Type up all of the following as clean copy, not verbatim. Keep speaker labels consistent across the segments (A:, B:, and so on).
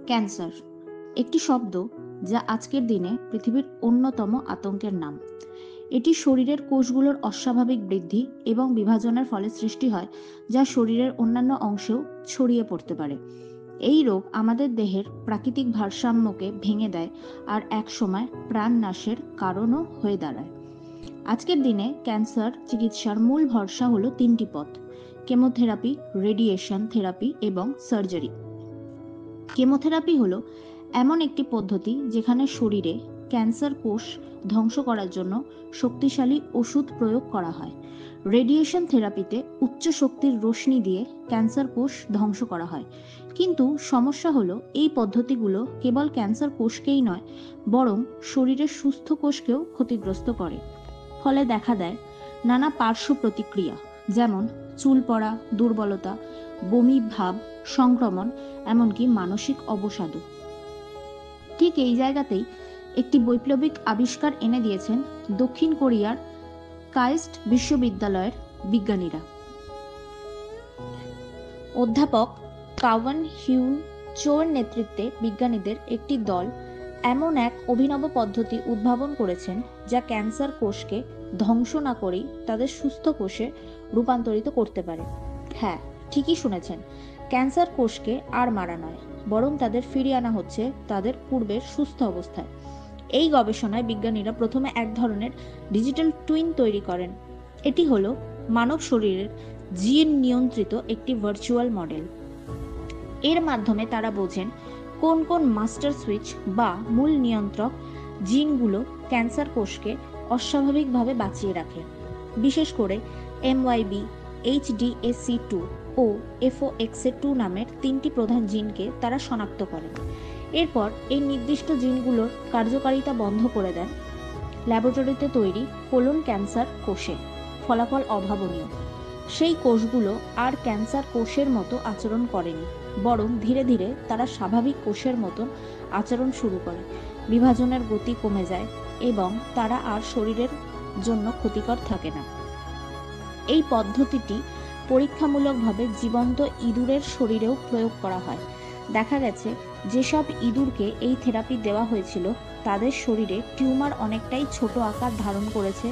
A: Cancer একটি শব্দ যা আজকের দিনে পৃথিবীর অন্যতম আতঙ্কের নাম। এটি শরীরের কোষগুলোর অস্বাভাবিক বৃদ্ধি এবং বিভাজনের ফলে সৃষ্টি হয়, যা শরীরের অন্যান্য অংশেও ছড়িয়ে পড়তে পারে। এই রোগ আমাদের দেহের প্রাকৃতিক ভারসাম্যকে ভেঙে দেয় আর একসময় প্রাণনাশের কারণও হয়ে দাঁড়ায়। আজকের দিনে ক্যান্সার চিকিৎসার মূল ভরসা হলো তিনটি পথ: কেমোথেরাপি, রেডিয়েশন থেরাপি এবং সার্জারি। কেমোথেরাপি হলো এমন একটি পদ্ধতি যেখানে শরীরে ক্যান্সার কোষ ধ্বংস করার জন্য শক্তিশালী ওষুধ প্রয়োগ করা হয়। রেডিয়েশন থেরাপিতে উচ্চ শক্তির রশ্মি দিয়ে ক্যান্সার কোষ ধ্বংস করা হয়। কিন্তু সমস্যা হলো, এই পদ্ধতিগুলো কেবল ক্যান্সার কোষকেই নয়, বরং শরীরের সুস্থ কোষকেও ক্ষতিগ্রস্ত করে। ফলে দেখা দেয় নানা পার্শ্ব প্রতিক্রিয়া, যেমন চুল পড়া, দুর্বলতা, বমি ভাব, সংক্রমণ, এমনকি মানসিক অবসাদও। ঠিক এই জায়গাতেই একটি বৈপ্লবিক আবিষ্কার এনে দিয়েছেন দক্ষিণ কোরিয়ার কায়েস্ট বিশ্ববিদ্যালয়ের বিজ্ঞানীরা। অধ্যাপক কাওয়ান হিউন চোর নেতৃত্বে বিজ্ঞানীদের একটি দল এমন এক অভিনব পদ্ধতি উদ্ভাবন করেছেন, যা ক্যান্সার কোষকে ধ্বংস না করেই তাদের সুস্থ কোষে রূপান্তরিত করতে পারে। হ্যাঁ, ঠিকই শুনেছেন, ক্যান্সার কোষকে আর মারা নয়, বরং তাদের ফিরিয়ে আনা হচ্ছে তাদের পূর্বের সুস্থ অবস্থায়। এই গবেষণায় বিজ্ঞানীরা প্রথমে এক ধরনের ডিজিটাল টুইন তৈরি করেন। এটি হলো মানব শরীরের জিন নিয়ন্ত্রিত একটি ভার্চুয়াল মডেল। এর মাধ্যমে তারা বোঝেন কোন কোন মাস্টার সুইচ বা মূল নিয়ন্ত্রক জিনগুলো ক্যান্সার কোষকে অস্বাভাবিকভাবে বাঁচিয়ে রাখে। বিশেষ করে MYB, HDAC2 ও FOXA2 নামের তিনটি প্রধান জিনকে তারা শনাক্ত করেন। এরপর এই নির্দিষ্ট জিনগুলোর কার্যকারিতা বন্ধ করে দেন ল্যাবরেটরিতে তৈরি কোলন ক্যান্সার কোষে। ফলাফল অভাবনীয়। সেই কোষগুলো আর ক্যান্সার কোষের মতো আচরণ করেনি, বরং ধীরে ধীরে তারা স্বাভাবিক কোষের মতন আচরণ শুরু করে। বিভাজনের গতি কমে যায় এবং তারা আর শরীরের জন্য ক্ষতিকর থাকে না। এই পদ্ধতিটি পরীক্ষামূলকভাবে জীবন্ত ইঁদুরের শরীরেও প্রয়োগ করা হয়। দেখা গেছে যেসব ইঁদুরকে এই থেরাপি দেওয়া হয়েছিল, তাদের শরীরে টিউমার অনেকটাই ছোট আকার ধারণ করেছে,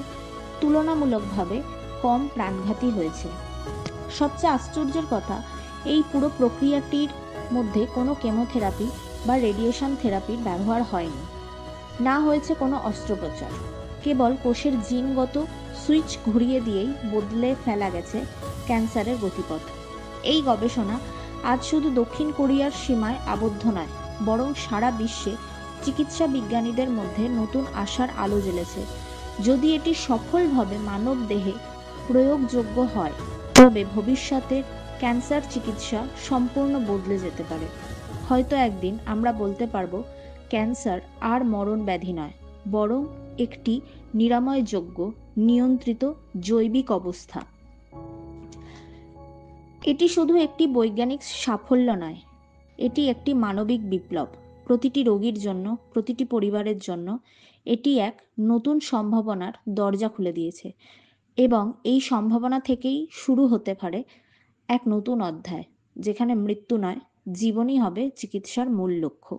A: তুলনামূলকভাবে কম প্রাণঘাতী হয়েছে। সবচেয়ে আশ্চর্যের কথা, এই পুরো প্রক্রিয়াটির মধ্যে কোনো কেমোথেরাপি বা রেডিয়েশন থেরাপির ব্যবহার হয়নি, না হয়েছে কোনো অস্ত্রোপচার। কেবল কোষের জিনগত সুইচ ঘুরিয়ে দিয়েই বদলে ফেলা গেছে ক্যান্সারের গতিপথ। এই গবেষণা আজ শুধু দক্ষিণ কোরিয়ার সীমায় আবদ্ধ নয়, বরং সারা বিশ্বে চিকিৎসা বিজ্ঞানীদের মধ্যে নতুন আশার আলো জ্বেলেছে। যদি এটি সফলভাবে মানব দেহে প্রয়োগযোগ্য হয়, তবে ভবিষ্যতে ক্যান্সার চিকিৎসা সম্পূর্ণ বদলে যেতে পারে। হয়তো একদিন আমরা বলতে পারবো, ক্যান্সার আর মরণ ব্যাধি নয়, বরং একটি নিরাময়যোগ্য, নিয়ন্ত্রিত জৈবিক অবস্থা। এটি শুধু একটি বৈজ্ঞানিক সাফল্য নয়, এটি একটি মানবিক বিপ্লব। প্রতিটি রোগীর জন্য, প্রতিটি পরিবারের জন্য এটি এক নতুন সম্ভাবনার দরজা খুলে দিয়েছে, এবং এই সম্ভাবনা থেকেই শুরু হতে পারে এক নতুন অধ্যায়, যেখানে মৃত্যু নয়, জীবনই হবে চিকিৎসার মূল লক্ষ্য।